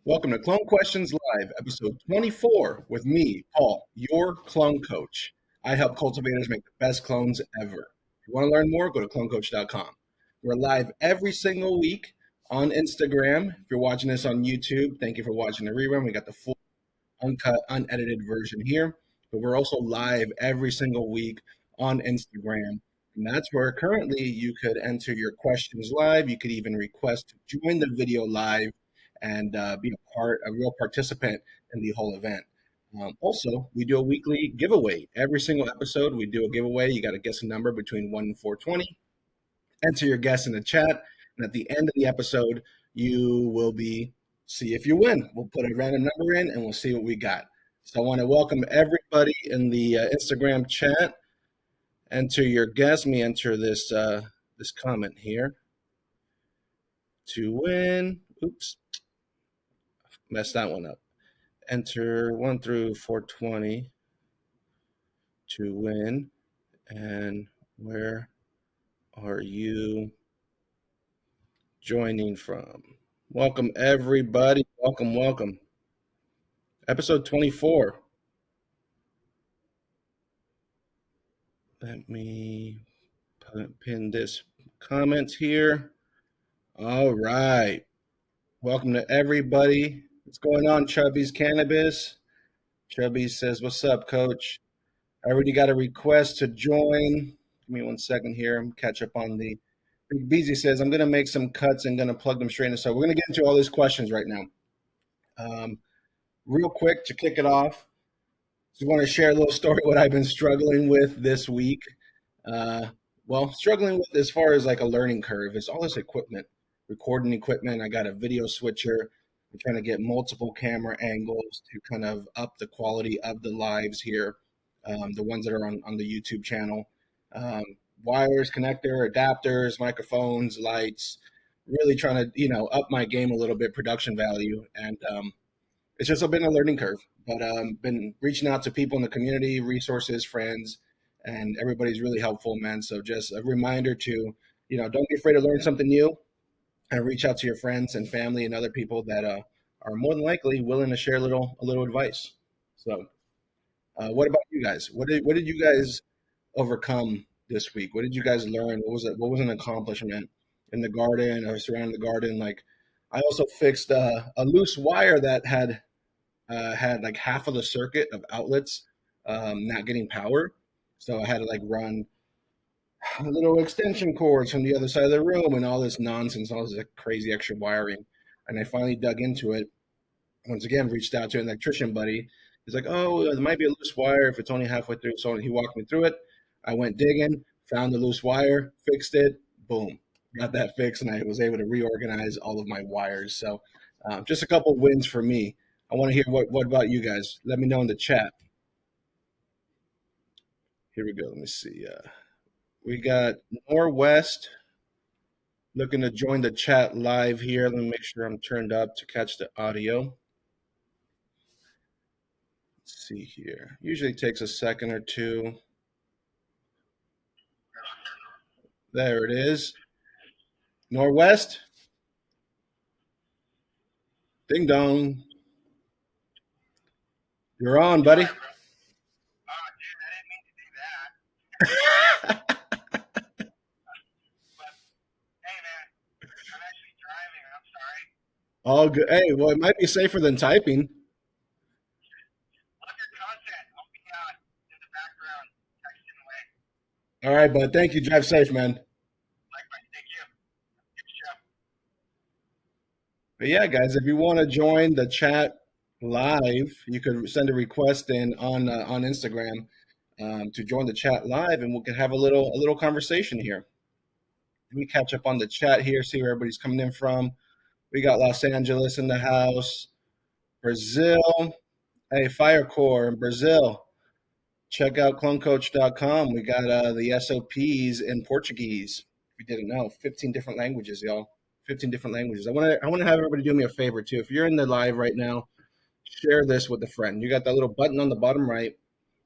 Welcome to Clone Questions Live, episode 24, with me, Paul, your clone coach. I help cultivators make the best clones ever. If you want to learn more, go to clonecoach.com. We're live every single week on Instagram. If you're watching this on YouTube, thank you for watching the rerun. We got the full, uncut, unedited version here. But we're also live every single week on Instagram. And that's where currently you could enter your questions live. You could even request to join the video live and be a real participant in the whole event. Also, we do a weekly giveaway. Every single episode, we do a giveaway. You got to guess a number between 1 and 420. Enter your guess in the chat. And at the end of the episode, you will see if you win. We'll put a random number in and we'll see what we got. So I want to welcome everybody in the Instagram chat. Enter your guess. Let me enter this comment here. To win. Oops. Messed that one up. Enter 1 through 420 to win. And where are you joining from? Welcome, everybody. Welcome. Episode 24. Let me pin this comment here. All right. Welcome to everybody. What's going on, Chubby's Cannabis? Chubby says, what's up, coach? I already got a request to join. Give me 1 second here. I'm catch up on the Big Beezy says, I'm going to make some cuts and going to plug them straight in. So we're going to get into all these questions right now. Real quick to kick it off, just want to share a little story what I've been struggling with this week. Struggling with as far as like a learning curve is all this equipment, recording equipment. I got a video switcher. I'm trying to get multiple camera angles to kind of up the quality of the lives here, the ones that are on the YouTube channel. Wires, connector, adapters, microphones, lights, really trying to, up my game a little bit, production value. And it's just been a learning curve, but been reaching out to people in the community, resources, friends, and everybody's really helpful, man. So just a reminder to, don't be afraid to learn something new and reach out to your friends and family and other people that are more than likely willing to share a little advice. So what about you guys? What did you guys overcome this week? What did you guys learn? What was it? What was an accomplishment in the garden or surrounding the garden? Like, I also fixed a loose wire that had like half of the circuit of outlets not getting power, so I had to like run little extension cords from the other side of the room and all this nonsense, all this like, crazy extra wiring. And I finally dug into it. Once again, reached out to an electrician buddy. He's like, oh, there might be a loose wire if it's only halfway through. So he walked me through it. I went digging, found the loose wire, fixed it, boom, got that fixed, and I was able to reorganize all of my wires. So just a couple wins for me. I want to hear what about you guys? Let me know in the chat. Here we go. Let me see. We got Norwest looking to join the chat live here. Let me make sure I'm turned up to catch the audio. Let's see here. Usually takes a second or two. There it is. Norwest. Ding dong. You're on, buddy. Dude, I didn't mean to do that. But hey, man, I'm actually driving. I'm sorry. All good. Hey, well, it might be safer than typing. Love your content. I'll be in the background texting away. All right, bud. Thank you. Drive safe, man. Likewise, thank you. Good show. But yeah, guys, if you want to join the chat live, you could send a request in on Instagram to join the chat live, and we can have a little conversation here. Let me catch up on the chat here, see where everybody's coming in from. We got Los Angeles in the house, Brazil. Hey, Firecore in Brazil. Check out clonecoach.com. We got the SOPs in Portuguese. If you didn't know, 15 different languages, y'all. 15 different languages. I want to have everybody do me a favor too. If you're in the live right now, share this with a friend. You got that little button on the bottom right.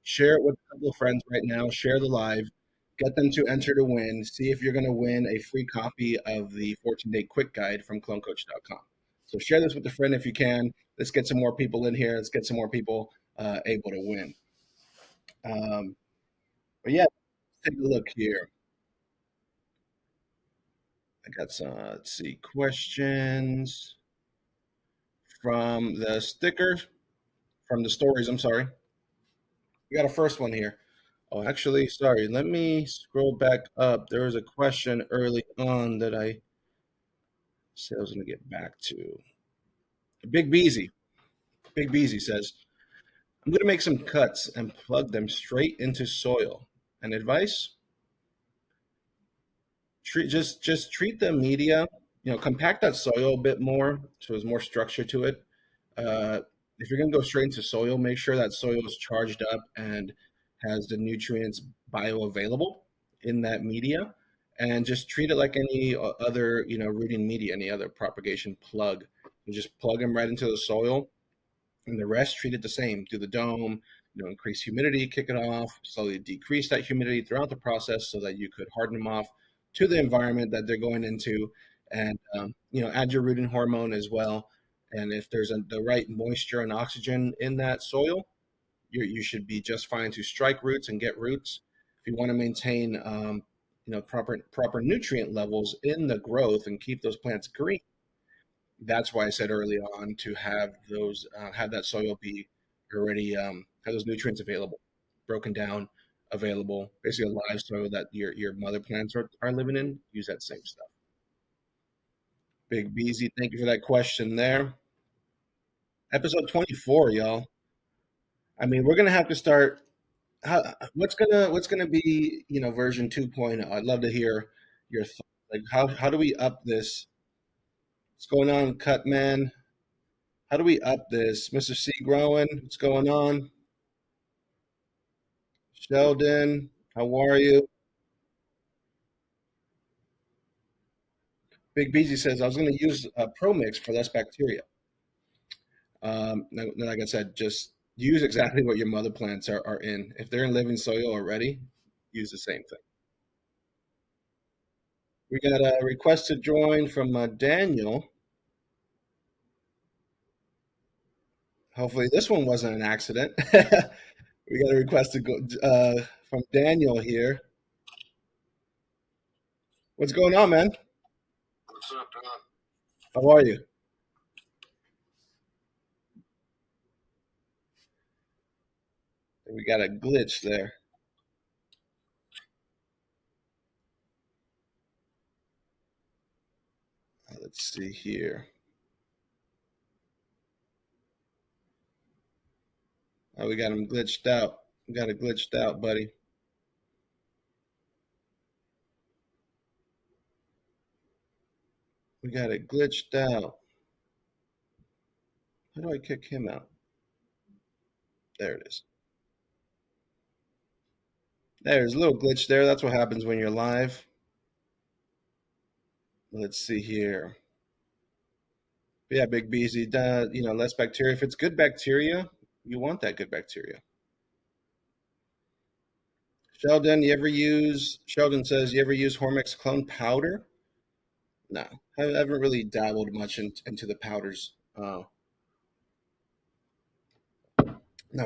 Share it with a couple of friends right now. Share the live. Get them to enter to win. See if you're going to win a free copy of the 14-day quick guide from clonecoach.com. So share this with a friend if you can. Let's get some more people in here. Let's get some more people able to win. Um, but yeah, take a look here. I got some, let's see, questions from the stickers, from the stories. I'm sorry. We got a first one here. Oh, actually, sorry. Let me scroll back up. There was a question early on that I said I was going to get back to. Big Beezy. Big Beezy says, I'm going to make some cuts and plug them straight into soil. And advice? Just treat the media, compact that soil a bit more so there's more structure to it. Uh, if you're going to go straight into soil, make sure that soil is charged up and has the nutrients bioavailable in that media, and just treat it like any other, rooting media, any other propagation plug. You just plug them right into the soil, and the rest treat it the same. Do the dome, increase humidity, kick it off, slowly decrease that humidity throughout the process so that you could harden them off to the environment that they're going into, and add your rooting hormone as well. And if there's the right moisture and oxygen in that soil, you should be just fine to strike roots and get roots. If you want to maintain proper nutrient levels in the growth and keep those plants green, that's why I said early on to have those have that soil be already have those nutrients available, broken down, available, basically a live soil that your mother plants are living in. Use that same stuff. Big Beezy, thank you for that question there. Episode 24, y'all. I mean, we're gonna have to start. What's gonna be version 2.0? I'd love to hear your thoughts. Like how do we up this? What's going on, Cut Man? How do we up this? Mr. C growing, what's going on? Sheldon, how are you? Big Beezy says I was going to use Pro Mix for less bacteria. Like I said, just use exactly what your mother plants are in. If they're in living soil already, use the same thing. We got a request to join from Daniel. Hopefully, this one wasn't an accident. We got a request to go from Daniel here. What's going on, man? What's up, Don? How are you? We got a glitch there. Let's see here. Oh, we got him glitched out. We got it glitched out, buddy. We got it glitched out. How do I kick him out? There it is. There's a little glitch there. That's what happens when you're live. Let's see here. Yeah, Big Beezy, less bacteria. If it's good bacteria, you want that good bacteria. Sheldon says, you ever use Hormex clone powder? No, I haven't really dabbled much into the powders. Now,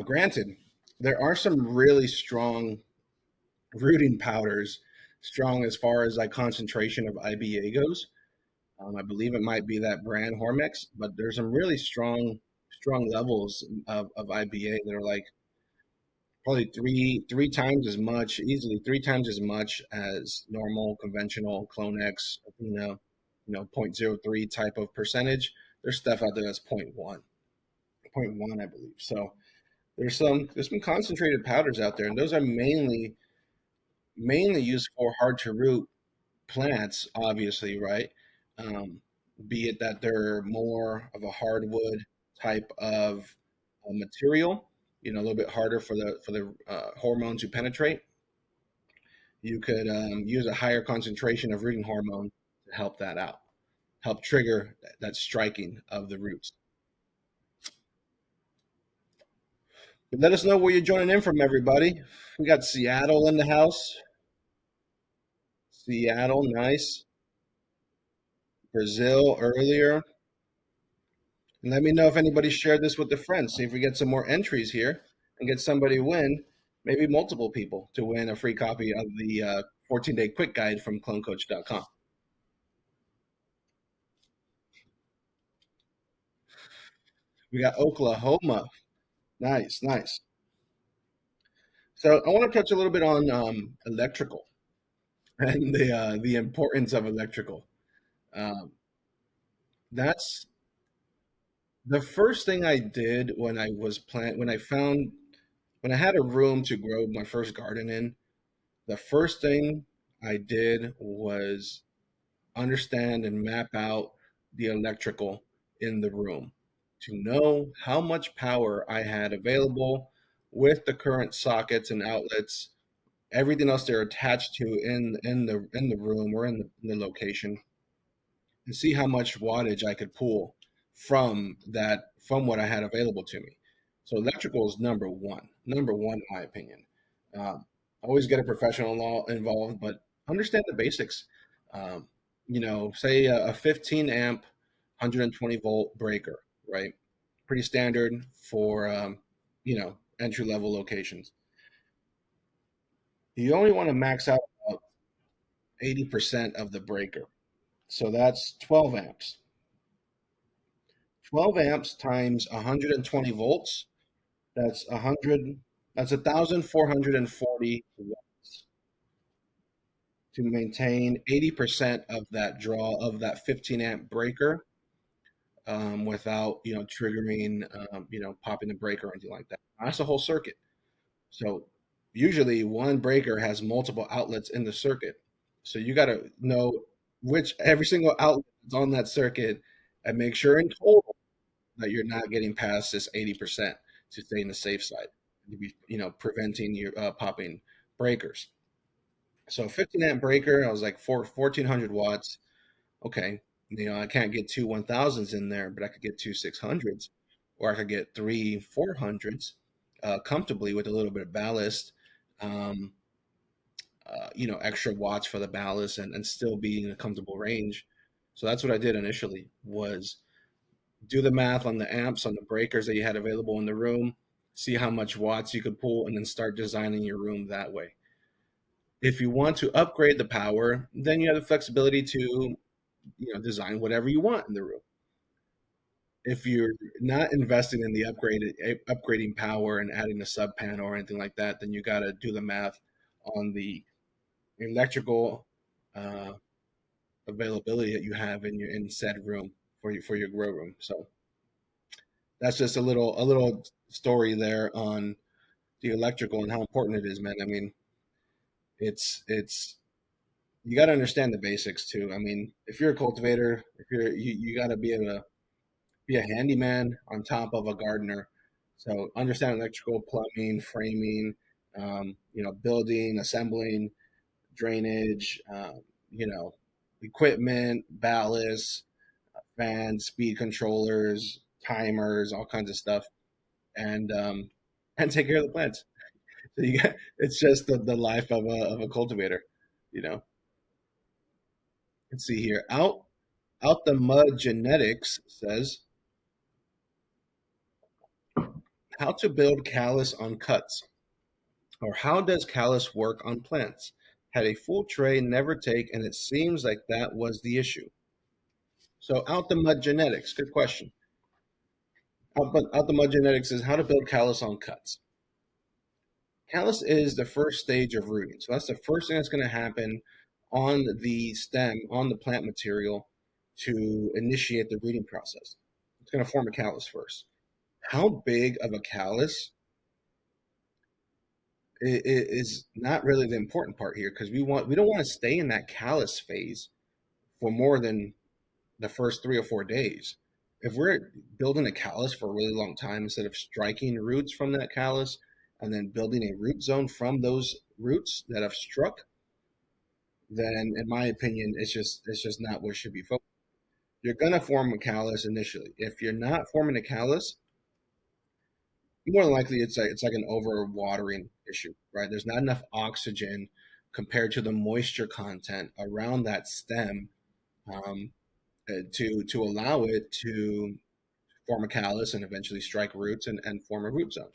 granted, there are some really strong rooting powders, strong as far as like concentration of IBA goes. I believe it might be that brand Hormex, but there's some really strong levels of IBA that are like probably three times as much, easily three times as much as normal conventional Clonex, 0.03 type of percentage. There's stuff out there that's point 0.1, I believe. So there's some concentrated powders out there, and those are mainly used for hard to root plants, obviously, right? Um, be it that they're more of a hardwood type of material, a little bit harder for the hormone to penetrate. You could use a higher concentration of rooting hormone to help that out, help trigger that striking of the roots. But let us know where you're joining in from, everybody. We got Seattle in the house. Seattle, nice. Brazil earlier. And let me know if anybody shared this with their friends. See if we get some more entries here and get somebody win, maybe multiple people to win a free copy of the 14-day quick guide from clonecoach.com. We got Oklahoma. Nice, nice. So I want to touch a little bit on electrical and the importance of electrical. Um, that's the first thing I did when I was when I had a room to grow my first garden in. The first thing I did was understand and map out the electrical in the room to know how much power I had available with the current sockets and outlets, everything else they're attached to in the room or in the location, and see how much wattage I could pull from what I had available to me. So electrical is number one in my opinion. Always get a professional involved, but understand the basics. Um, say a 15 amp, 120 volt breaker, right? Pretty standard for entry level locations. You only want to max out about 80% of the breaker. So that's 12 amps. 12 amps times 120 volts, that's 100, that's 1,440 watts to maintain 80% of that draw of that 15 amp breaker without, triggering, popping the breaker or anything like that. That's the whole circuit. So usually one breaker has multiple outlets in the circuit. So you got to know which every single outlet is on that circuit and make sure in total that you're not getting past this 80% to stay in the safe side, to be, preventing your popping breakers. So 15 amp breaker, I was like 1400 watts. Okay, I can't get two 1000s in there, but I could get two 600s, or I could get three 400s comfortably with a little bit of ballast. Um, extra watts for the ballast and still be in a comfortable range. So that's what I did initially was do the math on the amps on the breakers that you had available in the room, see how much watts you could pull, and then start designing your room that way. If you want to upgrade the power, then you have the flexibility to design whatever you want in the room. If you're not investing in the upgrading power and adding a sub panel or anything like that, then you got to do the math on the electrical uh, availability that you have in your in said room for your grow room. So that's just a little story there on the electrical and how important it is, man. I mean, it's you got to understand the basics too. I mean, if you're a cultivator, if you got to be able to be a handyman on top of a gardener. So understand electrical, plumbing, framing, building, assembling, drainage, equipment, ballast, fans, speed controllers, timers, all kinds of stuff, and and take care of the plants. So it's just the life of a cultivator, you know. Let's see here. Out the mud genetics says how to build callus on cuts, or how does callus work on plants? Had a full tray, never take, and it seems like that was the issue. So out the mud genetics, good question. Out the mud genetics is how to build callus on cuts. Callus is the first stage of rooting. So that's the first thing that's going to happen on the stem, on the plant material to initiate the rooting process. It's going to form a callus first. How big of a callus is not really the important part here because we don't want to stay in that callus phase for more than the first 3 or 4 days. If we're building a callus for a really long time, instead of striking roots from that callus and then building a root zone from those roots that have struck, then in my opinion, it's just not what should be focused. You're gonna form a callus initially. If you're not forming a callus, more than likely it's like an over watering issue, right? There's not enough oxygen compared to the moisture content around that stem um, to allow it to form a callus and eventually strike roots and form a root zone.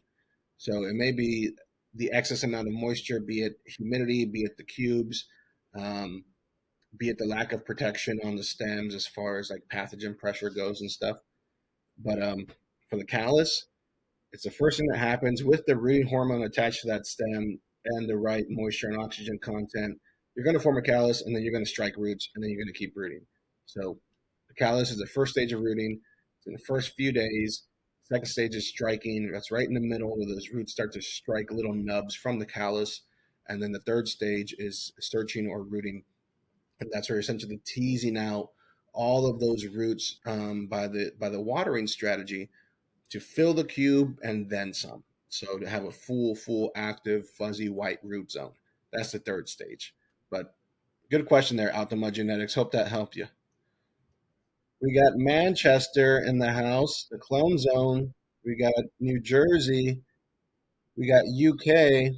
So it may be the excess amount of moisture, be it humidity, be it the cubes, um, be it the lack of protection on the stems as far as like pathogen pressure goes and stuff. But for the callus, it's the first thing that happens with the rooting hormone attached to that stem and the right moisture and oxygen content. You're going to form a callus, and then you're going to strike roots, and then you're going to keep rooting. So the callus is the first stage of rooting. It's in the first few days. Second stage is striking. That's right in the middle where those roots start to strike little nubs from the callus. And then the third stage is searching or rooting. And that's where you're essentially teasing out all of those roots by the watering strategy to fill the cube and then some. So to have a full active fuzzy white root zone. That's the third stage. But good question there, Out the Mud Genetics. Hope that helped you. We got Manchester in the house, the clone zone. We got New Jersey. We got UK.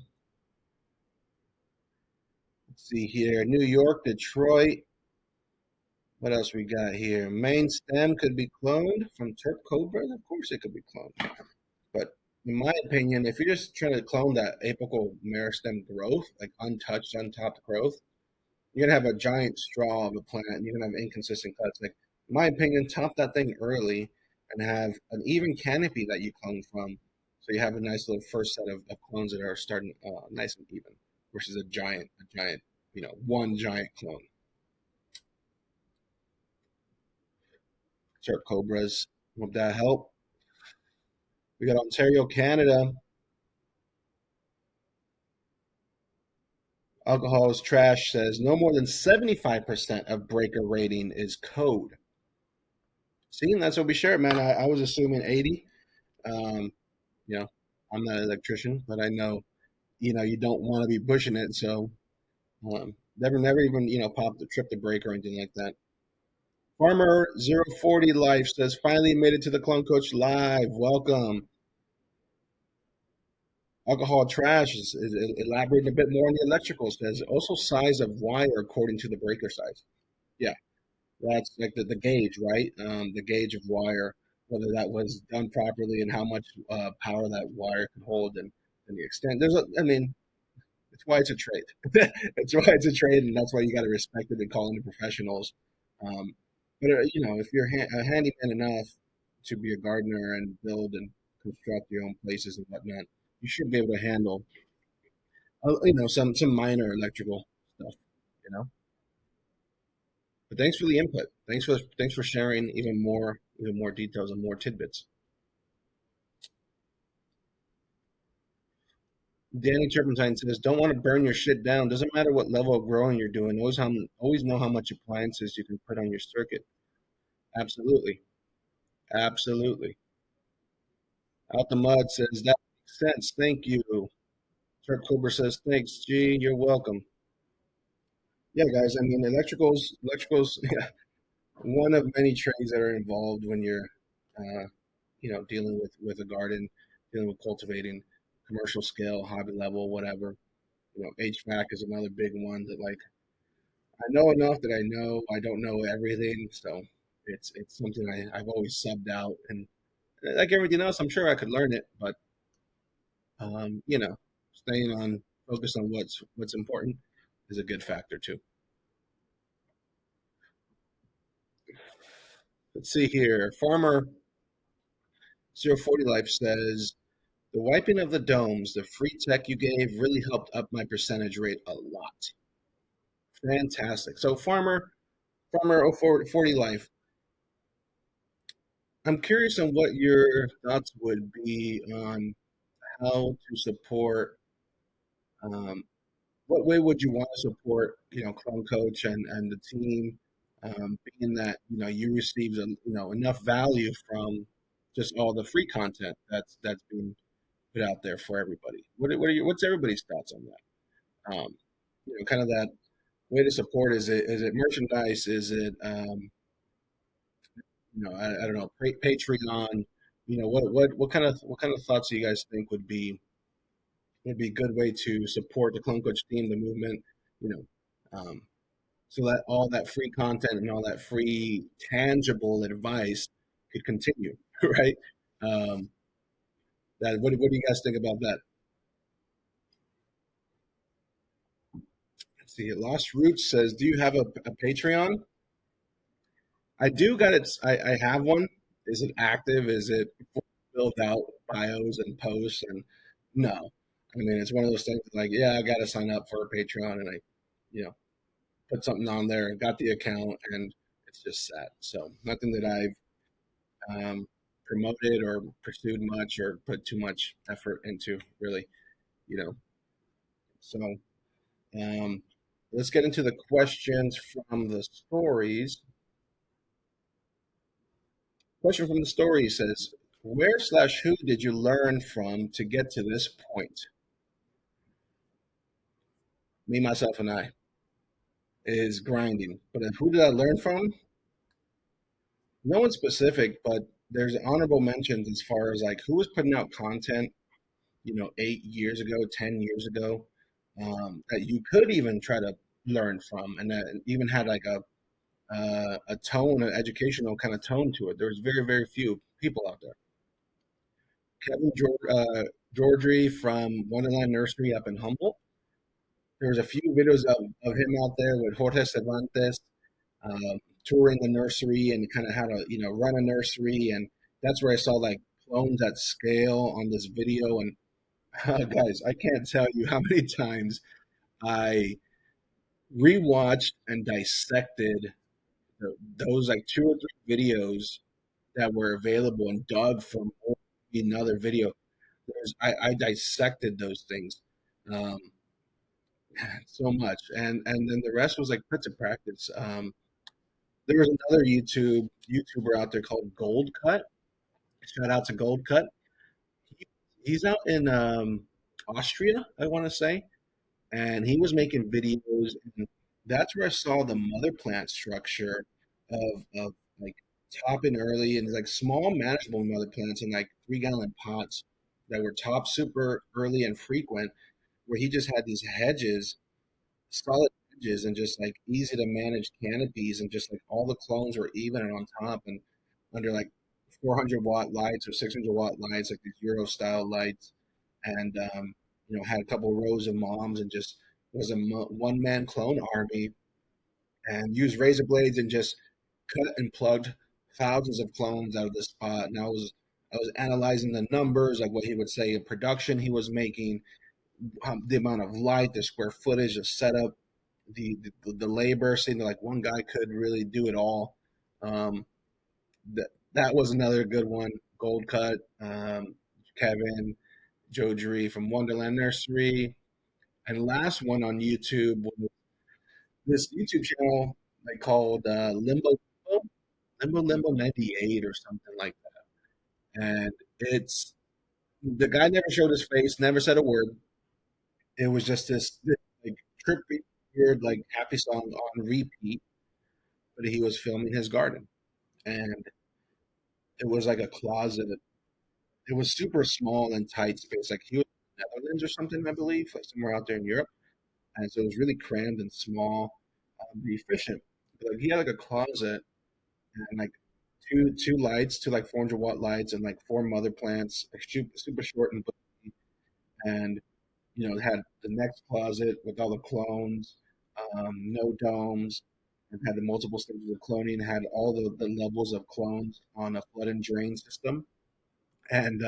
Let's see here. New York, Detroit. What else we got here? Main stem could be cloned from Turk Cobra. Of course it could be cloned. But in my opinion, if you're just trying to clone that apical meristem growth, like untouched, untopped growth, you're gonna have a giant straw of a plant and you're gonna have inconsistent cuts. Like in my opinion, top that thing early and have an even canopy that you clone from. So you have a nice little first set of clones that are starting nice and even versus a giant, one giant clone. Start cobras. Hope that help. We got Ontario, Canada. Alcohol is trash says no more than 75% of breaker rating is code. See, and that's what we share, man. I was assuming 80. Um, you know, I'm not an electrician, but I know, you don't want to be pushing it. So never even, pop the trip the brake or anything like that. Farmer 040 Life says, finally made it to the Clone Coach Live. Welcome. Alcohol trash is elaborating a bit more on the electrical. Says also size of wire according to the breaker size. Yeah, that's like the gauge, right? The gauge of wire, whether that was done properly and how much power that wire could hold and the extent. I mean, it's why it's a trade. It's why it's a trade, and that's why you got to respect it and call in the professionals. Um, but if you're a handyman enough to be a gardener and build and construct your own places and whatnot, you should be able to handle, some minor electrical stuff. You know. But thanks for the input. Thanks for sharing even more details and more tidbits. Danny Turpentine says, "Don't want to burn your shit down. Doesn't matter what level of growing you're doing. Always know how much appliances you can put on your circuit." Absolutely, absolutely. Out the Mud says that makes sense. Thank you. Turk Cobra says, "Thanks, G. You're welcome." Yeah, guys. I mean, electricals, one of many trades that are involved when you're uh, dealing with a garden, dealing with cultivating, commercial scale, hobby level, whatever. HVAC is another big one that like I know enough that I know I don't know everything, so it's something I've always subbed out, and like everything else, I'm sure I could learn it, but um, you know, staying on focus on what's important is a good factor too. Let's see here. Farmer 040 Life says the wiping of the domes, the free tech you gave really helped up my percentage rate a lot. Fantastic. So Farmer 040 Life, I'm curious on what your thoughts would be on how to support. Um, what way would you want to support, Clone Coach and the team, being that you received enough value from just all the free content that's being put out there for everybody. What's everybody's thoughts on that? Kind of that way to support. Is it merchandise? Is it I don't know, Patreon? What kind of thoughts do you guys think would be a good way to support the Clone Coach team, the movement? You know, um, so that all that free content and all that free tangible advice could continue. right? Um, what do you guys think about that? Let's see, Lost Roots says, "Do you have a Patreon?" I do got it. I have one. Is it active? Is it filled out bios and posts? And no, I mean it's one of those things like, yeah, I got to sign up for a Patreon, and I, you know, put something on there, got the account, and it's just set. So nothing that I've promoted or pursued much or put too much effort into, really, you know. So um, let's get into the questions from the stories. Question from the story says, "Where slash who did you learn from to get to this point?" Me, myself, and I is grinding. But who did I learn from? No one specific, but there's honorable mentions as far as like who was putting out content, 8 years ago, 10 years ago, that you could even try to learn from, and that even had like a tone, an educational kind of tone to it. There's very, very few people out there. Georgie from Wonderland Nursery up in Humboldt. There's a few videos of him out there with Jorge Cervantes, touring the nursery and kind of how to, run a nursery. And that's where I saw like clones at scale on this video. And guys, I can't tell you how many times I rewatched and dissected those like two or three videos that were available and dug from another video. I dissected those things. Um, so much, and then the rest was like put to practice. There was another YouTuber out there called Gold Cut. Shout out to Gold Cut. He, he's out in Austria, I want to say, and he was making videos, and that's where I saw the mother plant structure of like topping early and like small manageable mother plants in like 3 gallon pots that were top super early and frequent, where he just had these hedges, solid edges, and just like easy to manage canopies, and just like all the clones were even and on top and under like 400-watt lights or 600-watt lights, like these Euro style lights, and had a couple rows of moms and just was a one man clone army, and used razor blades and just cut and plugged thousands of clones out of the spot. And I was analyzing the numbers, like what he would say in production he was making, the amount of light, the square footage, the setup, the labor, saying that like one guy could really do it all. Um, that was another good one. Gold Cut, Kevin, Joe Dree from Wonderland Nursery, and last one on YouTube was this YouTube channel they called Limbo 98 or something like that. And it's the guy never showed his face, never said a word. It was just this like trippy, weird, like happy song on repeat, but he was filming his garden, and it was like a closet. It was super small and tight space. Like he was in the Netherlands or something, I believe, like somewhere out there in Europe, and so it was really crammed and small, but efficient. But, like he had like a closet and like two lights, two like 400-watt lights, and like four mother plants, like super short and bushy, and it had the next closet with all the clones, no domes, and had the multiple stages of cloning, had all the levels of clones on a flood and drain system, and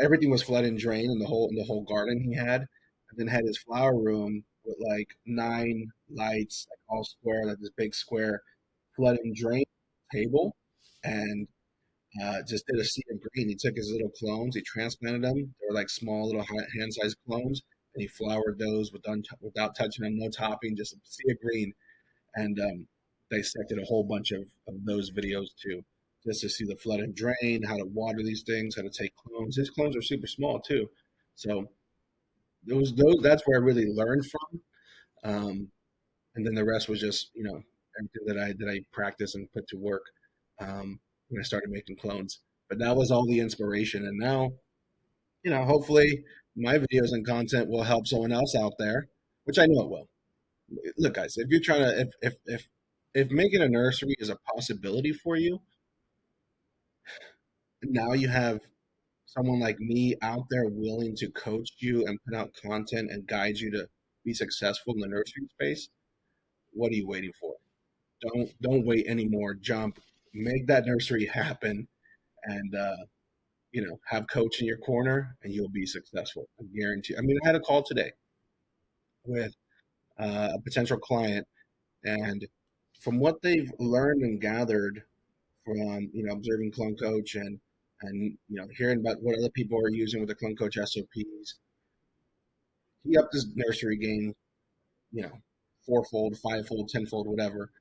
everything was flood and drain in the whole garden he had, and then had his flower room with like 9 lights, like all square, like this big square flood and drain table, and just did a sea of green. He took his little clones, he transplanted them. They were like small little hand-sized clones, and he flowered those without touching them, no topping, just a sea of green. And dissected a whole bunch of those videos too, just to see the flood and drain, how to water these things, how to take clones. His clones are super small too, so those that's where I really learned from. And then the rest was just everything that I practiced and put to work when I started making clones. But that was all the inspiration, and now hopefully my videos and content will help someone else out there, which I know it will. Look, guys, if you're trying to if making a nursery is a possibility for you, Now you have someone like me out there willing to coach you and put out content and guide you to be successful in the nursery space. What are you waiting for? Don't wait anymore. Jump, make that nursery happen, and have coach in your corner, and you'll be successful. I guarantee. I mean, I had a call today with a potential client, and from what they've learned and gathered from observing Clone Coach and hearing about what other people are using with the Clone Coach SOPs, he upped his nursery game, you know, fourfold, fivefold, tenfold, whatever,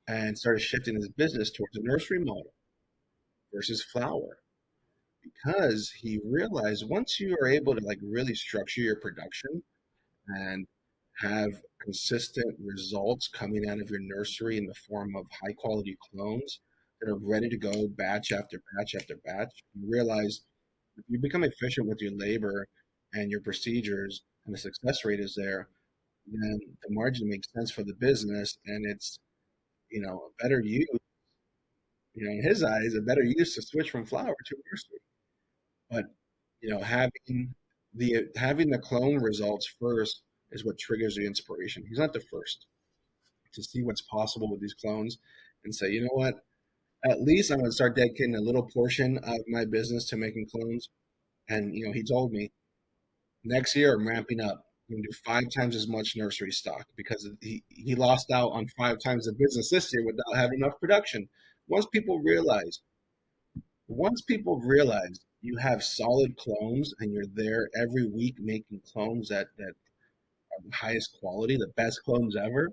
and started shifting his business towards a nursery model versus flower because he realized once you are able to like really structure your production and have consistent results coming out of your nursery in the form of high quality clones that are ready to go batch after batch after batch, you realize if you become efficient with your labor and your procedures and the success rate is there, then the margin makes sense for the business and it's a better use, in his eyes, a better use to switch from flower to nursery. But having the clone results first is what triggers the inspiration. He's not the first to see what's possible with these clones and say, you know what, at least I'm going to start dedicating a little portion of my business to making clones. And he told me next year I'm ramping up. I'm going to do 5 times as much nursery stock because he lost out on 5 times the business this year without having enough production. Once people realize Once people realize you have solid clones and you're there every week making clones that are the highest quality, the best clones ever,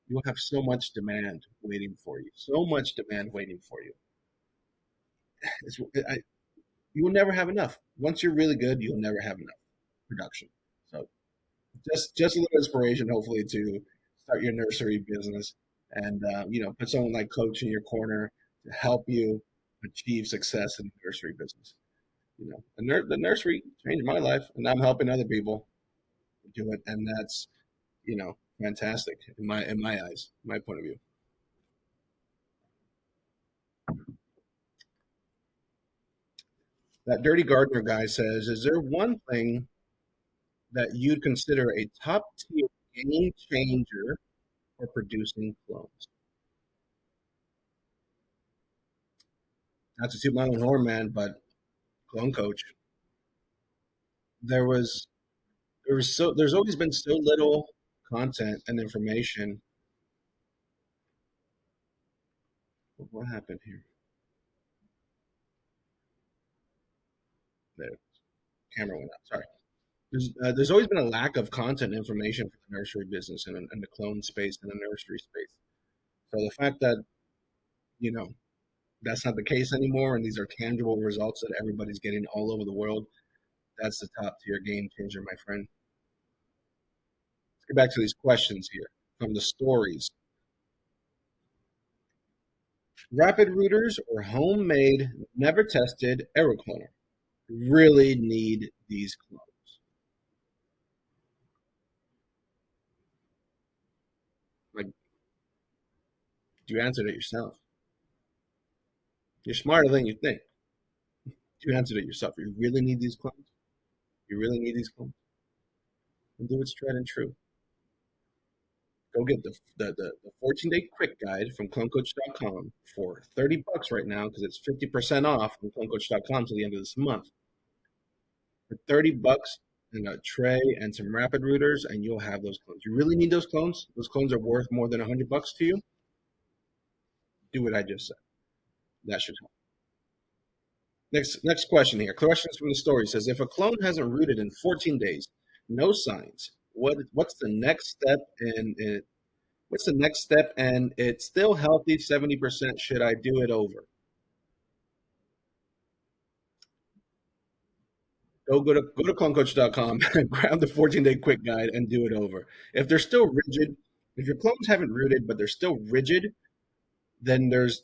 you'll have so much demand waiting for you. So much demand waiting for you. It's, I, you will never have enough. Once you're really good, you'll never have enough production. So just a little inspiration, hopefully, to start your nursery business and put someone like Coach in your corner to help you achieve success in the nursery business. The nursery changed my life, and I'm helping other people do it, and that's fantastic in my eyes, my point of view. That Dirty Gardener guy says, "Is there one thing that you'd consider a top tier game changer for producing clones?" Not to toot my own horn, man, but Clone Coach. There was there's always been so little content and information. What happened here? The camera went out. Sorry. There's always been a lack of content information for the nursery business and the clone space and the nursery space. So the fact that you know that's not the case anymore, and these are tangible results that everybody's getting all over the world, that's the top tier game changer, my friend. Let's get back to these questions here from the stories. Rapid rooters or homemade, never tested aero cloner really need these clones. Like you answered it yourself. You're smarter than you think. You answered it yourself. You really need these clones. You really need these clones. And do what's tried and true. Go get the 14-day quick guide from clonecoach.com for 30 bucks right now because it's 50% off from clonecoach.com to the end of this month. For 30 bucks and a tray and some rapid rooters, and you'll have those clones. You really need those clones? Those clones are worth more than 100 bucks to you? Do what I just said. That should help. Next question here. Questions from the story says if a clone hasn't rooted in 14 days, no signs. What's the next step in What's the next step? And it's still healthy, 70%. Should I do it over? Go to clonecoach.com and grab the 14-day quick guide and do it over. If they're still rigid, if your clones haven't rooted but they're still rigid, then there's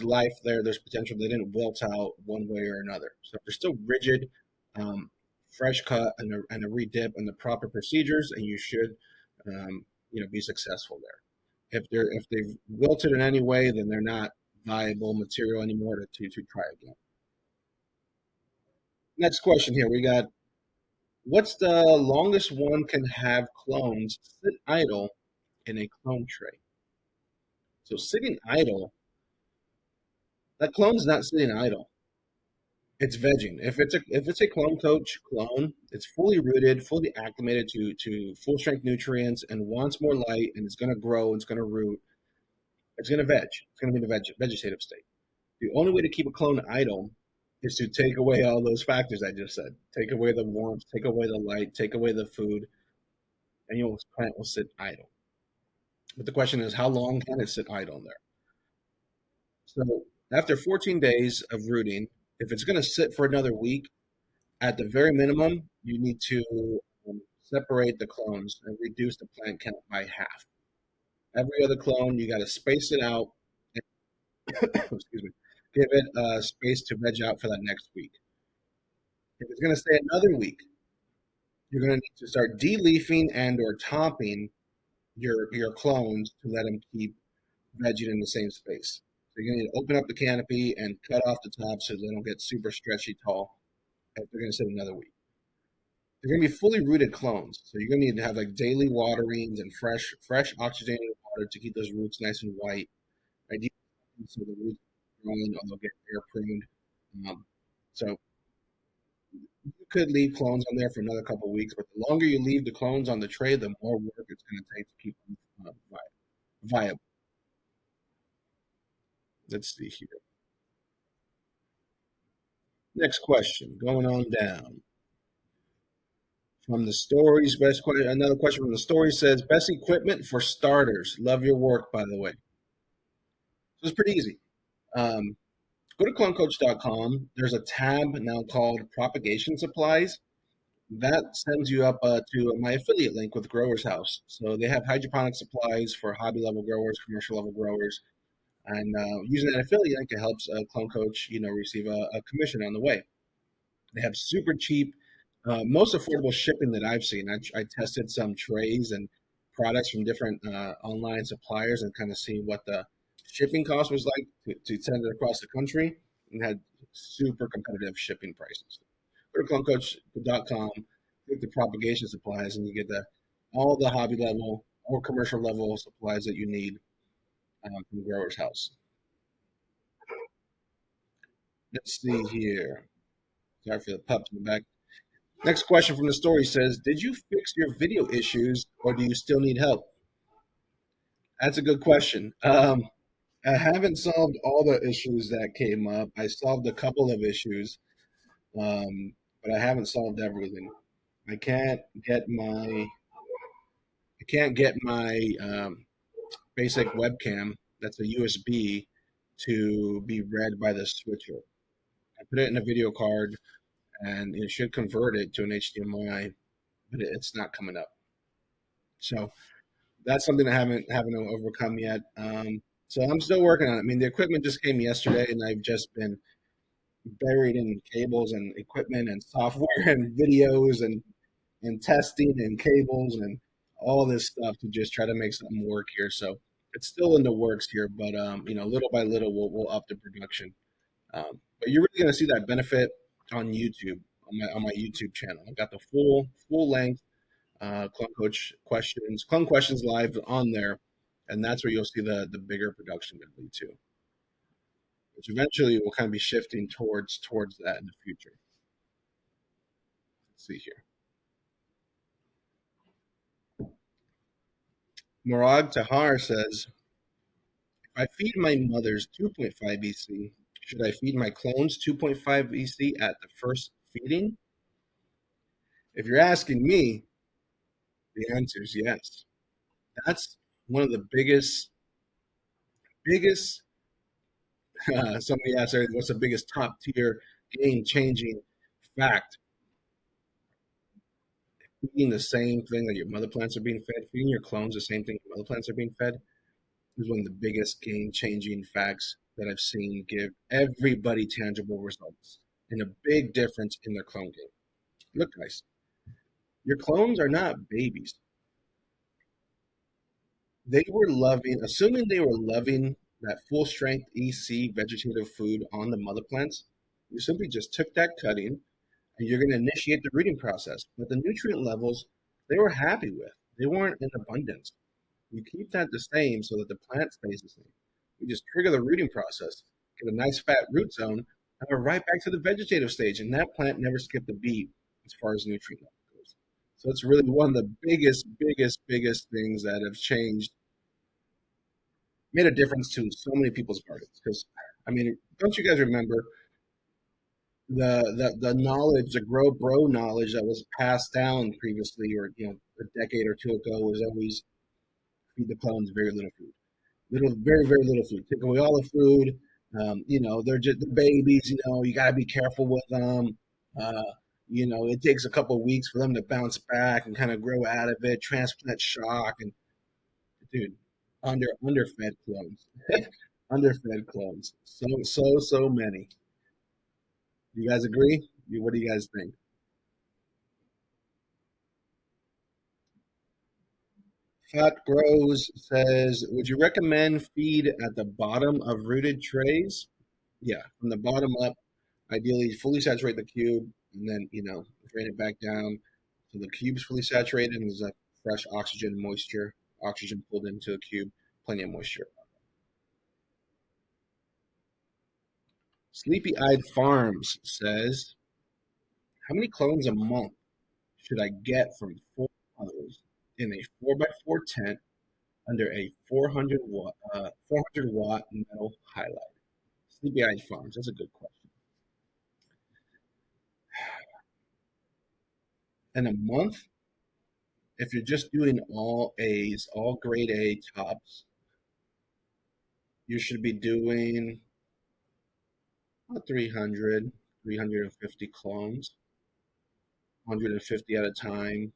life there. There's potential. They didn't wilt out one way or another. So if they're still rigid, fresh cut and a redip and the proper procedures, and you should be successful there. If they've wilted in any way, then they're not viable material anymore to try again. Next question here. We got, what's the longest one can have clones sit idle in a clone tray? So sitting idle, that clone's not sitting idle. It's vegging. If it's a clone coach clone, it's fully rooted, fully acclimated to full strength nutrients, and wants more light, and it's going to grow, and it's going to root. It's going to veg. It's going to be in the vegetative state. The only way to keep a clone idle is to take away all those factors I just said. Take away the warmth, take away the light, take away the food, and your plant will sit idle. But the question is, how long can it sit idle there? So after 14 days of rooting, if it's going to sit for another week, at the very minimum, you need to separate the clones and reduce the plant count by half. Every other clone, you got to space it out. Excuse me. Give it space to veg out for that next week. If it's going to stay another week, you're going to need to start de-leafing and or topping your clones to let them keep vegging in the same space. So you're going to need to open up the canopy and cut off the top so they don't get super stretchy tall if they're going to sit another week. They're going to be fully rooted clones, so you're going to need to have like daily waterings and fresh oxygenated water to keep those roots nice and white. Ideally, so the roots are growing or they'll get air pruned. Um, so you could leave clones on there for another couple of weeks, but the longer you leave the clones on the tray, the more work it's going to take to keep them viable. Let's see here. Next question, going on down from the stories. Best question. Another question from the story says, best equipment for starters. Love your work, by the way. So it's pretty easy. Um, Go to clonecoach.com. There's a tab now called propagation supplies. That sends you up to my affiliate link with Growers House. So they have hydroponic supplies for hobby level growers, commercial level growers, and using that affiliate link, it helps Clone Coach, receive a commission on the way. They have super cheap, most affordable shipping that I've seen. I tested some trays and products from different online suppliers and kind of see what the shipping cost was like to send it across the country, and had super competitive shipping prices. Go to clonecoach.com, click the propagation supplies, and you get all the hobby level or commercial level supplies that you need from Growers House. Let's see here. Sorry for the pups in the back. Next question from the story says, did you fix your video issues or do you still need help? That's a good question. I haven't solved all the issues that came up. I solved a couple of issues, but I haven't solved everything. I can't get my I can't get my basic webcam that's a USB to be read by the switcher. I put it in a video card and it should convert it to an HDMI, but it's not coming up. So that's something I haven't overcome yet. So I'm still working on it. I mean, the equipment just came yesterday, and I've just been buried in cables and equipment and software and videos and testing and cables and all this stuff to just try to make something work here. So it's still in the works here, but little by little, we'll up the production. But you're really going to see that benefit on YouTube, on my YouTube channel. I've got the full length Clone Questions live on there, and that's where you'll see the bigger production going to lead to, which eventually will kind of be shifting towards that in the future. Let's see here. Murad Tahar says, if I feed my mothers 2.5 EC, should I feed my clones 2.5 EC at the first feeding? If you're asking me, the answer is yes. That's one of the biggest. Somebody asked, what's the biggest top tier game changing fact? Feeding the same thing that your mother plants are being fed, feeding your clones the same thing your mother plants are being fed, is one of the biggest game changing facts that I've seen give everybody tangible results and a big difference in their clone game. Look, guys, your clones are not babies. They were loving, assuming they were loving that full strength EC vegetative food on the mother plants, you simply just took that cutting and you're going to initiate the rooting process. But the nutrient levels they were happy with, they weren't in abundance. You keep that the same so that the plant stays the same. You just trigger the rooting process, get a nice fat root zone, and we're right back to the vegetative stage. And that plant never skipped a beat as far as nutrient level goes. So it's really one of the biggest things that have changed, made a difference to so many people's gardens. Because, I mean, don't you guys remember the knowledge, the grow bro knowledge that was passed down previously, or a decade or two ago, was always feed the clones very little food, very little food. Take away all the food. They're just the babies. You got to be careful with them. Uh, it takes a couple of weeks for them to bounce back and kind of grow out of it. Transplant shock and dude, underfed clones, underfed clones. So many. You guys agree? What do you guys think? Fat Grows says, would you recommend feed at the bottom of rooted trays? Yeah, from the bottom up, ideally fully saturate the cube and then, drain it back down so the cube's fully saturated and there's a fresh oxygen moisture, oxygen pulled into the cube, plenty of moisture. Sleepy Eyed Farms says, how many clones a month should I get from four mothers in a 4x4 tent under a 400 watt metal highlight? Sleepy Eyed Farms. That's a good question. In a month, if you're just doing all A's, all grade A tops, you should be doing about 300, 350 clones, 150 at a time.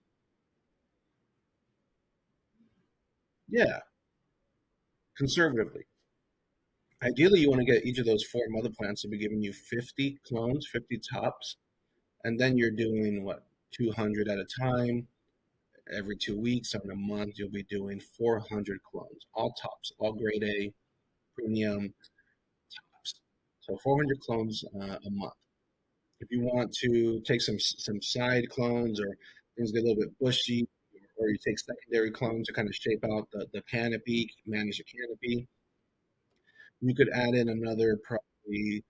Yeah, conservatively. Ideally, you want to get each of those four mother plants to be giving you 50 clones, 50 tops, and then you're doing what, 200 at a time. Every 2 weeks, or in a month, you'll be doing 400 clones, all tops, all grade A, premium tops. So 400 clones a month. If you want to take some side clones or things get a little bit bushy, or you take secondary clones to kind of shape out the canopy, manage the canopy, you could add in another probably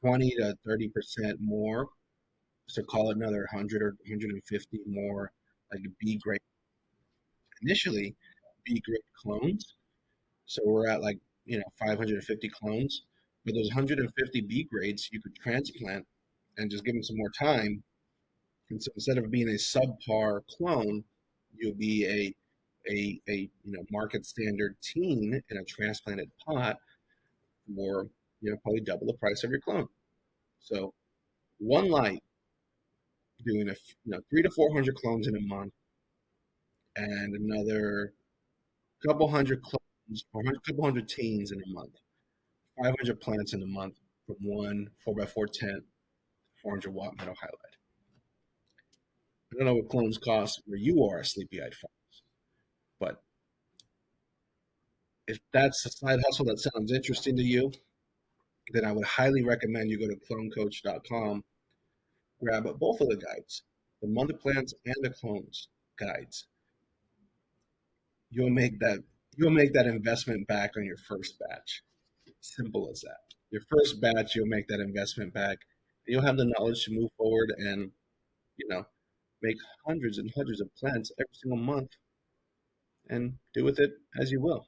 20 to 30% more. So call it another 100 or 150 more like B grade. Initially, B grade clones. So we're at like, 550 clones. But those 150 B grades, you could transplant and just give them some more time. And so instead of being a subpar clone, you'll be a market standard teen in a transplanted pot for probably double the price of your clone. So one light doing 300 to 400 clones in a month, and another couple hundred clones or a couple hundred teens in a month. 500 plants in a month from one 4x4 tent, 400-watt metal highlight. I don't know what clones cost where you are, Sleepy-Eyed Farms, but if that's a side hustle that sounds interesting to you, then I would highly recommend you go to clonecoach.com, grab both of the guides, the mother plants and the clones guides. You'll make that you'll make that investment back on your first batch. Simple as that. Your first batch, you'll make that investment back. You'll have the knowledge to move forward and you know make hundreds and hundreds of plants every single month and do with it as you will.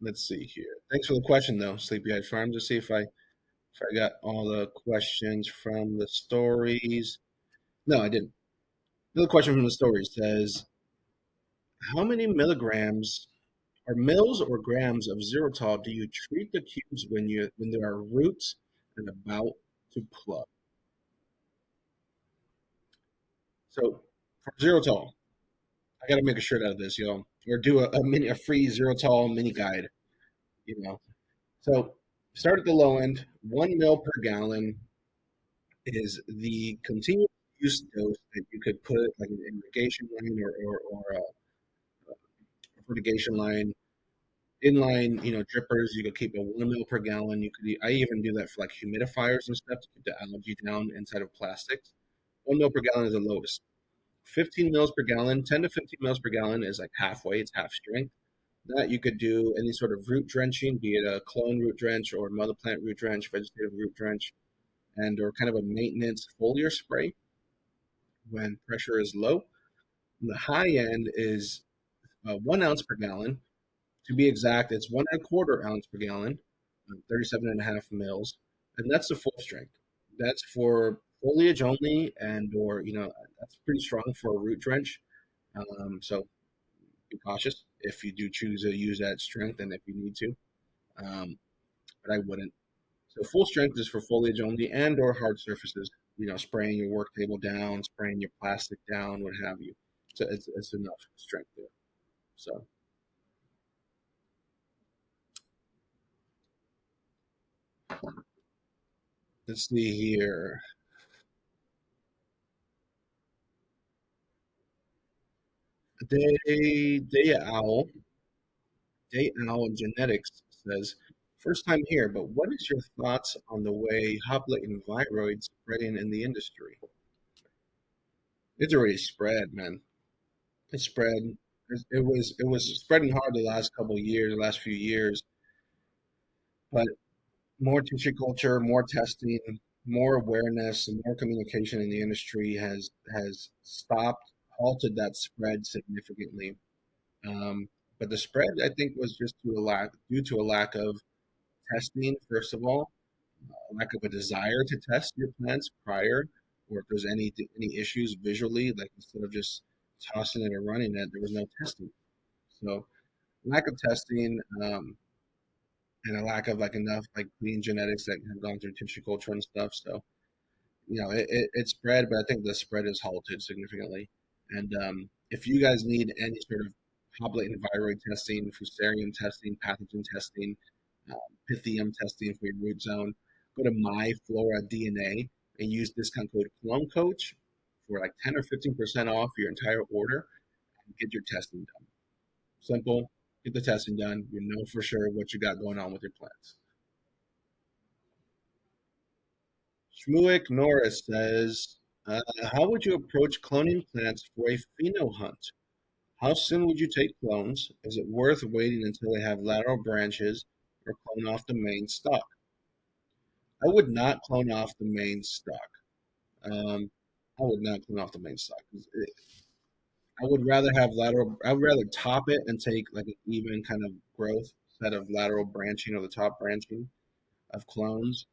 Let's see here. Thanks for the question, though, Sleepyhead Farm. To see if I got all the questions from the stories. No, I didn't. Another question from the story says, how many milligrams or mils or grams of xylitol do you treat the cubes when there are roots and about to plug? So for xylitol, I got to make a shirt out of this, y'all, or do a free xylitol mini guide. You know, so start at the low end. 1 mil per gallon is the continuous use dose that you could put like an irrigation line or a fertigation line Inline, drippers. You could keep a 1 mil per gallon. I even do that for like humidifiers and stuff to keep the algae down inside of plastics. 1 mil per gallon is the lowest. 15 mils per gallon, 10 to 15 mils per gallon is like halfway. It's half strength. That you could do any sort of root drenching, be it a clone root drench or mother plant root drench, vegetative root drench, and or kind of a maintenance foliar spray when pressure is low. And the high end is 1 ounce per gallon. To be exact, it's 1 1/4 ounce per gallon, 37 and a half mils, and that's the full strength. That's for foliage only, and or that's pretty strong for a root drench. So be cautious if you do choose to use that strength, and if you need to, but I wouldn't. So full strength is for foliage only and or hard surfaces. Spraying your work table down, spraying your plastic down, what have you. So it's enough strength there. So let's see here. Day Owl, Day Owl Genetics says, first time here, but what is your thoughts on the way hoplet and viroids spreading in the industry? It's already spread, man. It spread. It was spreading hard the last couple of years, the last few years, but more tissue culture, more testing, more awareness, and more communication in the industry has stopped, halted that spread significantly. Um, but the spread, I think, was just due to a lack of testing, first of all, a lack of a desire to test your plants prior, or if there's any issues visually, like instead of just tossing it or running it, there was no testing. So lack of testing, and a lack of like enough like clean genetics that have gone through tissue culture and stuff. So it spread, but I think the spread is halted significantly. And if you guys need any sort of hoblet and viroid testing, fusarium testing, pathogen testing, pythium testing for your root zone, go to MyFlora DNA and use discount code Clone Coach for like 10 or 15% off your entire order and get your testing done. Simple. Get the testing done. You know for sure what you got going on with your plants. Shmuik Norris says, how would you approach cloning plants for a pheno hunt? How soon would you take clones? Is it worth waiting until they have lateral branches or clone off the main stock? I would not clone off the main stock. Um, I would not clone off the main stock. I would rather have lateral. I would rather top it and take like an even kind of growth instead of lateral branching or the top branching of clones.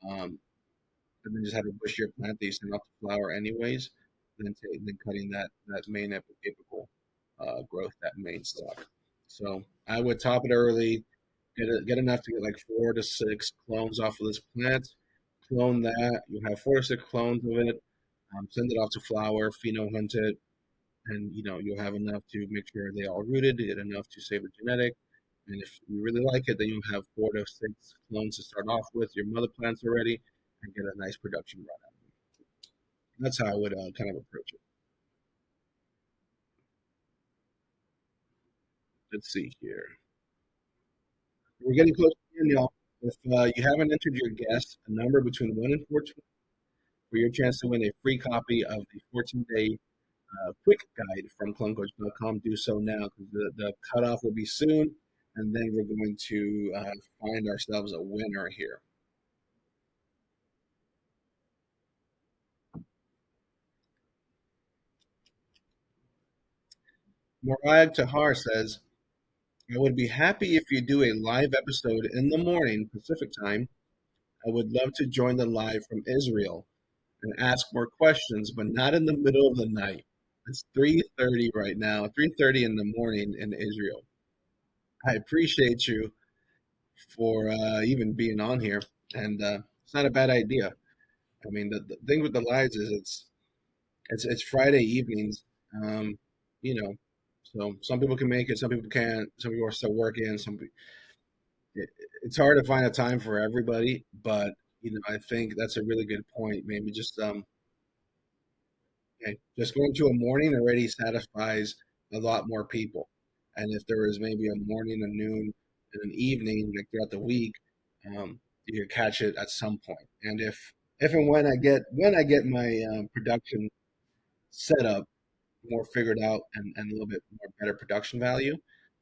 Um, and then just have a bushier plant that you send off the flower anyways, then cutting that main apical growth, that main stalk. So I would top it early, get enough to get like 4 to 6 clones off of this plant. Clone that. You have 4 to 6 clones of it. Send it off to flower, pheno hunt it, and you'll have enough to make sure they all rooted. You get enough to save the genetic. And if you really like it, then you'll have 4 to 6 clones to start off with your mother plants already, and get a nice production run out of them. That's how I would kind of approach it. Let's see here. We're getting close to the end, y'all. If you haven't entered your guess, a number between 1 and 14 for your chance to win a free copy of the 14-day quick guide from clonecoach.com, do so now because the cutoff will be soon, and then we're going to find ourselves a winner here. Morag Tahar says, I would be happy if you do a live episode in the morning Pacific time. I would love to join the live from Israel and ask more questions, but not in the middle of the night. It's 3:30 right now, 3:30 in the morning in Israel. I appreciate you for even being on here, and it's not a bad idea. I mean, the thing with the lives is it's Friday evenings, um, you know, so some people can make it, some people can't, some people are still working, it, it's hard to find a time for everybody, but I think that's a really good point. Maybe just okay, just going to a morning already satisfies a lot more people. And if there was maybe a morning, a noon, in an evening, like throughout the week, you can catch it at some point. And if and when I get my production set up more figured out and a little bit more better production value,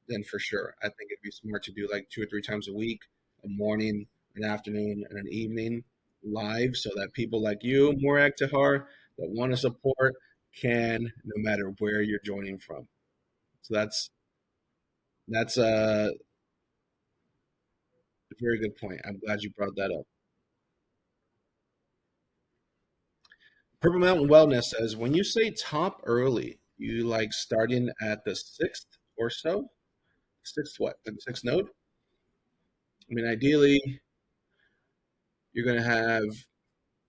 then for sure, I think it'd be smart to do like 2 or 3 times a week, a morning, an afternoon, and an evening live, so that people like you, Morag Tahar, that want to support can, no matter where you're joining from. So that's a very good point. I'm glad you brought that up. Purple Mountain Wellness says, when you say top early, you like starting at the sixth or so? Sixth what? The sixth node? I mean, ideally, you're going to have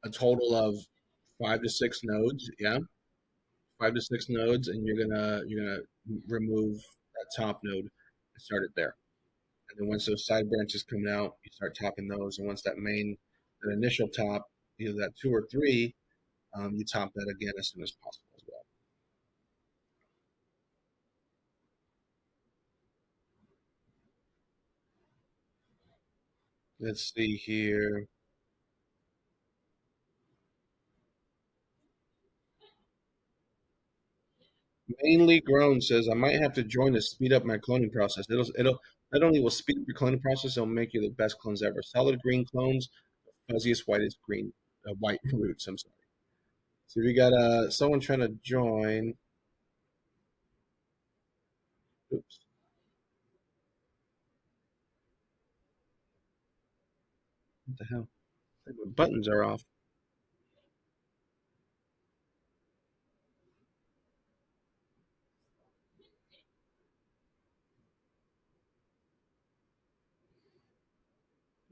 a total of 5 to 6 nodes. Yeah, 5 to 6 nodes, and you're gonna remove that top node and start it there. And then once those side branches come out, you start topping those. And once that initial top, either that 2 or 3, you top that again as soon as possible as well. Let's see here. Mainly Grown says I might have to join to speed up my cloning process. It'll not only will speed up your cloning process, it'll make you the best clones ever. Solid green clones, fuzziest whitest green, white roots. I'm sorry. So we got someone trying to join. Oops, what the hell? The buttons are off.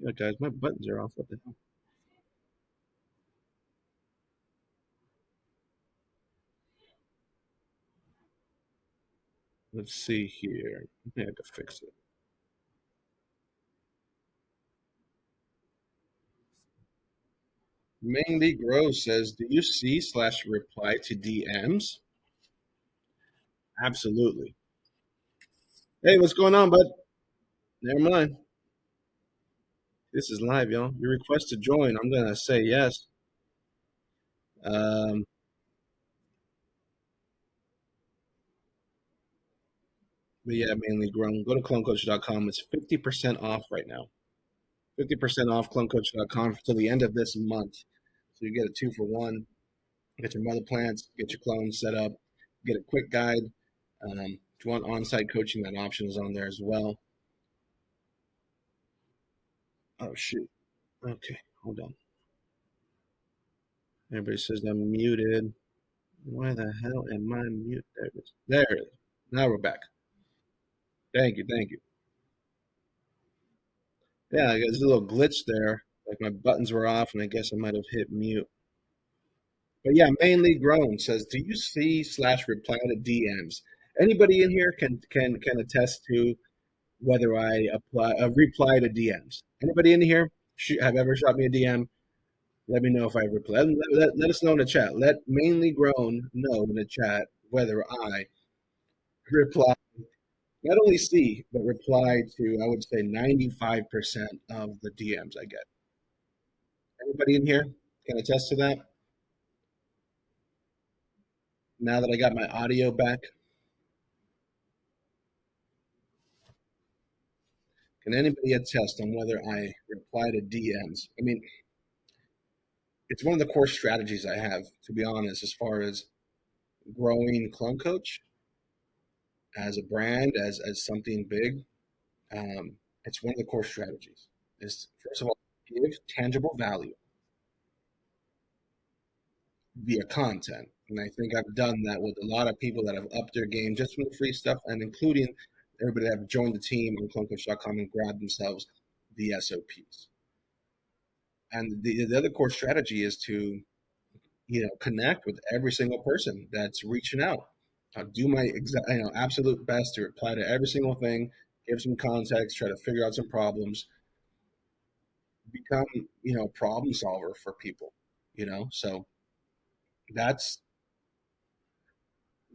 Yeah, guys, my buttons are off. What the hell? Let's see here. I think I could fix it. Mainly Grow says, do you see slash reply to DMs? Absolutely. Hey, what's going on, bud? Never mind. This is live, y'all. Your request to join, I'm gonna say yes. Um, but yeah, mainly grown. Go to clonecoach.com. It's 50% off right now. 50% off clonecoach.com till the end of this month. So you get a 2 for 1. Get your mother plants, get your clones set up, get a quick guide. If you want on-site coaching, that option is on there as well. Oh shoot. Okay, hold on. Everybody says I'm muted. Why the hell am I mute? There it is. There it is. Now we're back. Thank you, thank you. Yeah, there's a little glitch there. Like my buttons were off, and I guess I might have hit mute. But yeah, mainly grown says, do you see slash reply to DMs? Anybody in here can attest to whether I apply reply to DMs. Anybody in here have ever shot me a DM? Let me know if I reply. Let us know in the chat. Let mainly grown know in the chat whether I reply, not only see, but reply to, I would say, 95% of the DMs I get. Anybody in here can attest to that? Now that I got my audio back, can anybody attest on whether I reply to DMs? I mean, it's one of the core strategies I have, to be honest, as far as growing Clone Coach as a brand, as something big. It's one of the core strategies. Is first of all, give tangible value via content. And I think I've done that with a lot of people that have upped their game just from the free stuff, and including everybody that have joined the team on clonecoach.com and grabbed themselves the SOPs. And the other core strategy is to connect with every single person that's reaching out. I'll do my absolute best to reply to every single thing, give some context, try to figure out some problems, become problem solver for people. So that's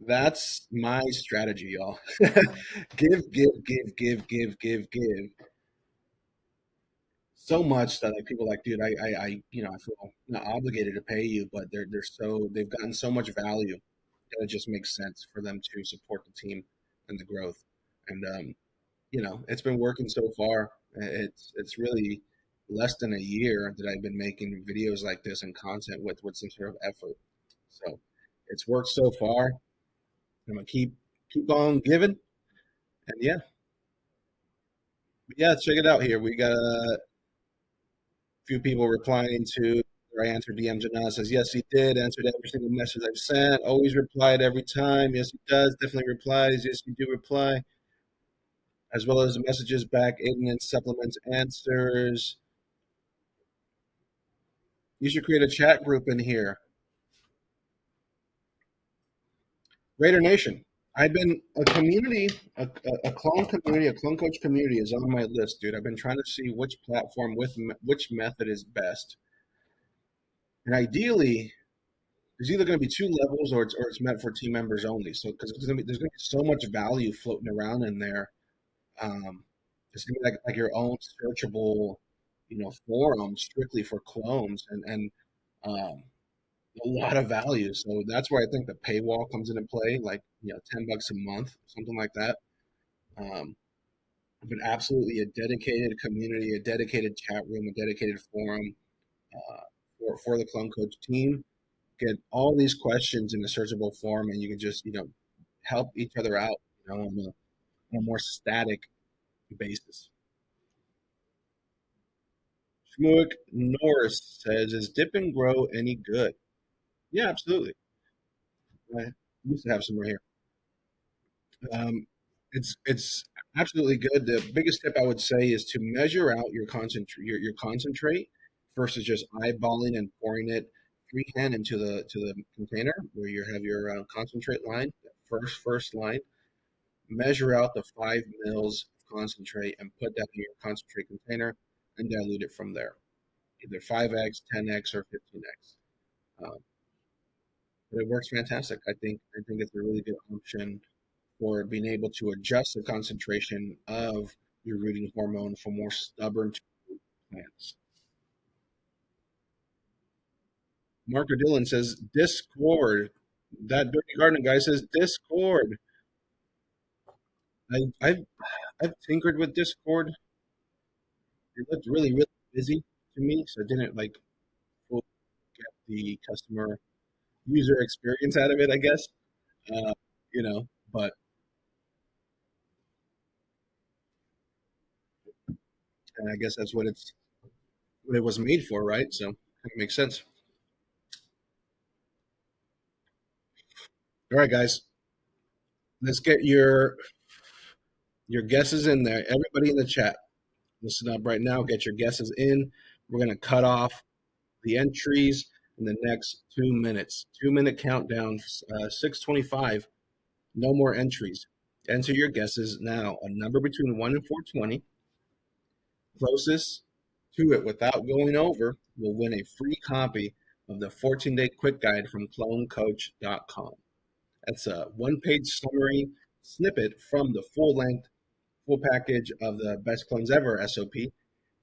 That's my strategy, y'all. Give so much that like people are like, dude, I feel not obligated to pay you, but they've gotten so much value that it just makes sense for them to support the team and the growth. And it's been working so far. It's really less than a year that I've been making videos like this and content with some sort of effort. So it's worked so far. I'm gonna keep on giving, and yeah, check it out here. We got a few people replying to. I answered DM Janelle says yes, he did. Answered every single message I've sent. Always replied every time. Yes, he does. Definitely replies. Yes, you do reply, as well as the messages back. Aiden and supplements answers. You should create a chat group in here. Raider Nation. I've been a community, a clone community, a clone coach community is on my list, dude. I've been trying to see which platform with which method is best. And ideally, there's either going to be two levels or it's meant for team members only. So because there's going to be so much value floating around in there. It's going to be like your own searchable, forum strictly for clones and um, a lot of value. So that's where I think the paywall comes into play, like $10 a month, something like that. Um, but absolutely a dedicated community, a dedicated chat room, a dedicated forum for the clone coach team. Get all these questions in a searchable form, and you can just help each other out, on a more static basis. Schmook Norris says, "Is Dip and Grow any good?" Yeah, absolutely. I used to have some right here. It's absolutely good. The biggest tip I would say is to measure out your concentrate versus just eyeballing and pouring it freehand into the container where you have your concentrate line, first line. Measure out the 5 mils of concentrate and put that in your concentrate container and dilute it from there, either 5x, 10x, or 15x. Um, but it works fantastic. I think it's a really good option for being able to adjust the concentration of your rooting hormone for more stubborn plants. Marco Dillon says Discord. That dirty gardening guy says Discord. I've tinkered with Discord. It looked really busy to me, so I didn't like fully get the customer user experience out of it. I guess, uh, but and I guess that's what it was made for, right? So it makes sense. All right, guys, let's get your guesses in there. Everybody in the chat, listen up right now. Get your guesses in. We're gonna cut off the entries in the next 2 minutes. 2 minute countdown. 6:25. No more entries. Enter your guesses now. A number between 1 and 420. Closest to it without going over will win a free copy of the 14-day quick guide from clonecoach.com. That's a one-page summary snippet from the full package of the Best Clones Ever SOP,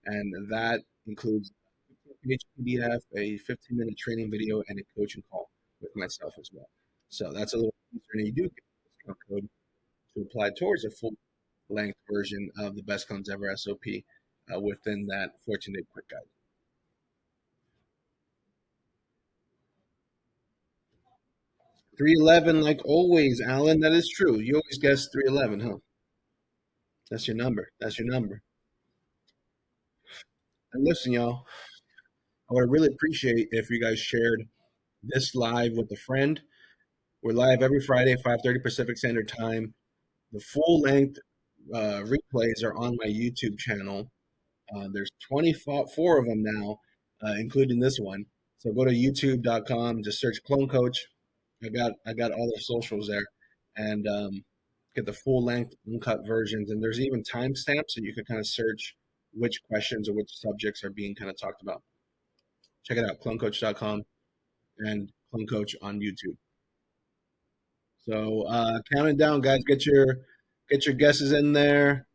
and that includes a 15-page PDF, a 15-minute training video, and a coaching call with myself as well. So that's a little easier, and you do get a discount code to apply towards a full-length version of the Best Clones Ever SOP within that 14-day quick guide. 311, like always, Alan. That is true. You always guess 311, huh? That's your number. That's your number. And listen, y'all, I would really appreciate if you guys shared this live with a friend. We're live every Friday, 5:30 Pacific Standard Time. The full length replays are on my YouTube channel. There's 24 of them now, including this one. So go to youtube.com, just search Clone Coach. I got all the socials there, and get the full length uncut versions. And there's even timestamps, so you can kind of search which questions or which subjects are being kind of talked about. Check it out, clonecoach.com and Clone Coach on YouTube. So counting down, guys. Get your guesses in there,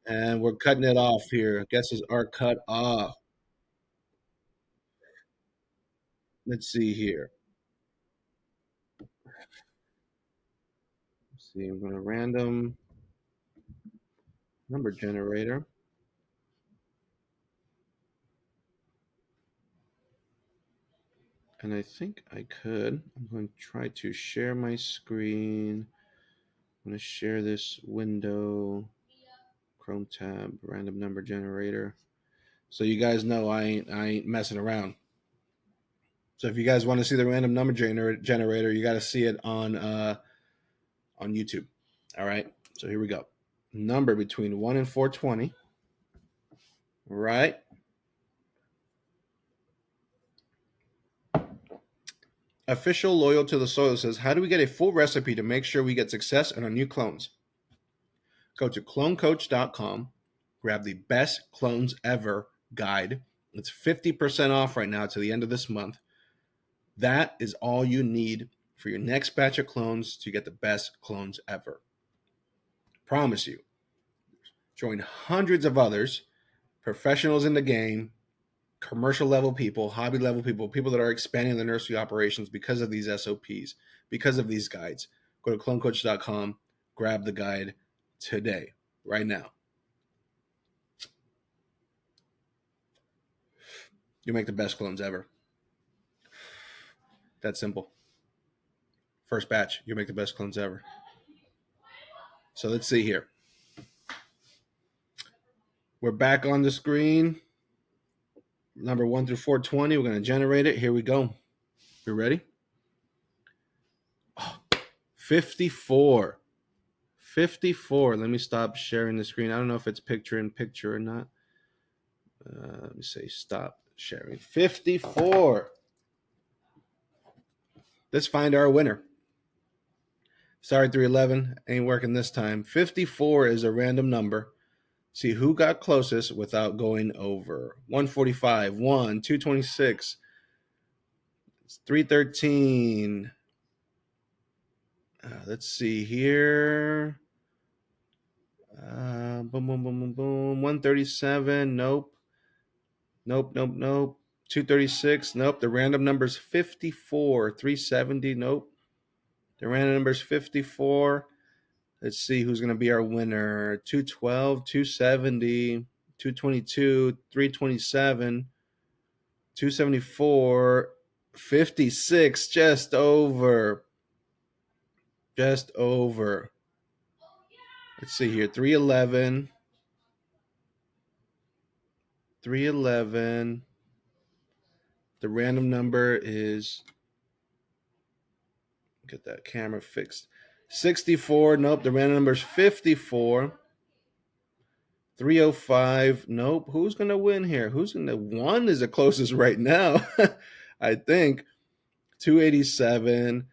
and we're cutting it off here. Guesses are cut off. Let's see here. Let's see, I'm going to random number generator. And I think I could. I'm going to try to share my screen. I'm going to share this window, Chrome tab, random number generator. So you guys know I ain't messing around. So if you guys want to see the random number generator, you got to see it on YouTube. All right. So here we go. Number between 1 and 420. Right. Official Loyal to the Soil says, how do we get a full recipe to make sure we get success in our new clones? Go to clonecoach.com, grab the best clones ever guide. It's 50% off right now to the end of this month. That is all you need for your next batch of clones to get the best clones ever. Promise you. Join hundreds of others, professionals in the game, commercial level people, hobby level people, people that are expanding their nursery operations because of these SOPs, because of these guides. Go to clonecoach.com, grab the guide today, right now. You make the best clones ever. That's simple. First batch, you make the best clones ever. So let's see here. We're back on the screen. Number 1 through 420. We're going to generate it. Here we go. You ready? Oh, 54. 54. Let me stop sharing the screen. I don't know if it's picture in picture or not. Let me say stop sharing. 54. Let's find our winner. Sorry, 311. Ain't working this time. 54 is a random number. See who got closest without going over. 145, 1, 226, 313. Let's see here. Boom, boom, boom, boom, boom. 137. Nope. Nope, nope, nope. 236. Nope. The random number's 54. 370. Nope. The random number's 54. Let's see who's going to be our winner. 212, 270, 222, 327, 274, 56. Just over. Just over. Let's see here. 311. 311. The random number is, get that camera fixed. 64. Nope. The random number is 54. 305. Nope. Who's going to win here? Who's going to? 1 is the closest right now, I think. 287.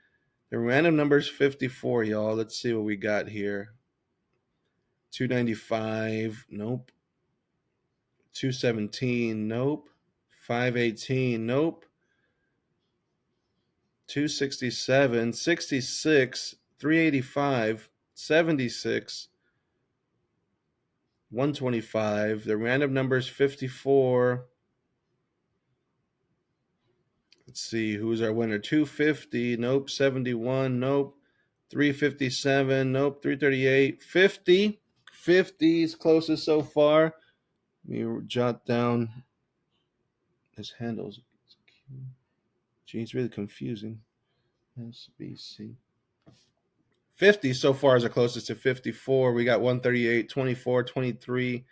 The random number is 54, y'all. Let's see what we got here. 295. Nope. 217. Nope. 518. Nope. 267. 66. 385. 76. 125. The random number is 54. Let's see, who's our winner? 250. Nope. 71. Nope. 357. Nope. 338. 50. 50 is closest so far. Let me jot down his handles. Gee, it's really confusing. SBC. 50 so far is the closest to 54. We got 138, 24, 23,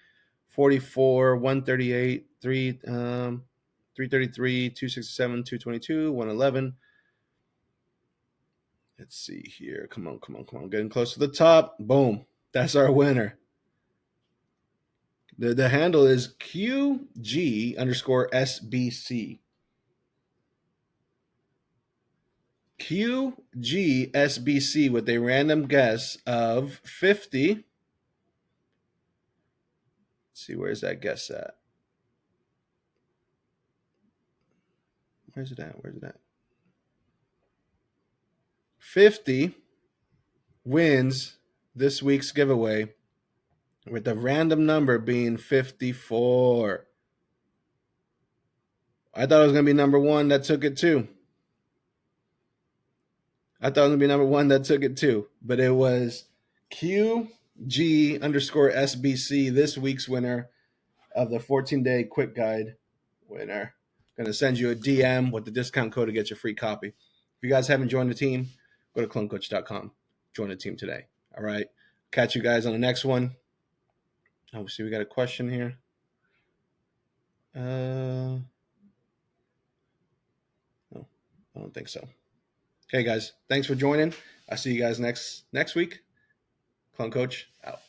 44, 138, 333, 267, 222, 111. Let's see here. Come on, come on, come on. Getting close to the top. Boom. That's our winner. The handle is QG_SBC. QGSBC with a random guess of 50. Let's see, where's that guess at? Where's it at? 50. wins this week's giveaway with the random number being 54. I thought it was going to be number one that took it too. But it was QG_SBC, this week's winner of the 14-day quick guide winner. Going to send you a DM with the discount code to get your free copy. If you guys haven't joined the team, go to clonecoach.com. Join the team today. All right. Catch you guys on the next one. Oh, see, we got a question here. No, I don't think so. Okay, guys. Thanks for joining. I'll see you guys next week. Clone Coach out.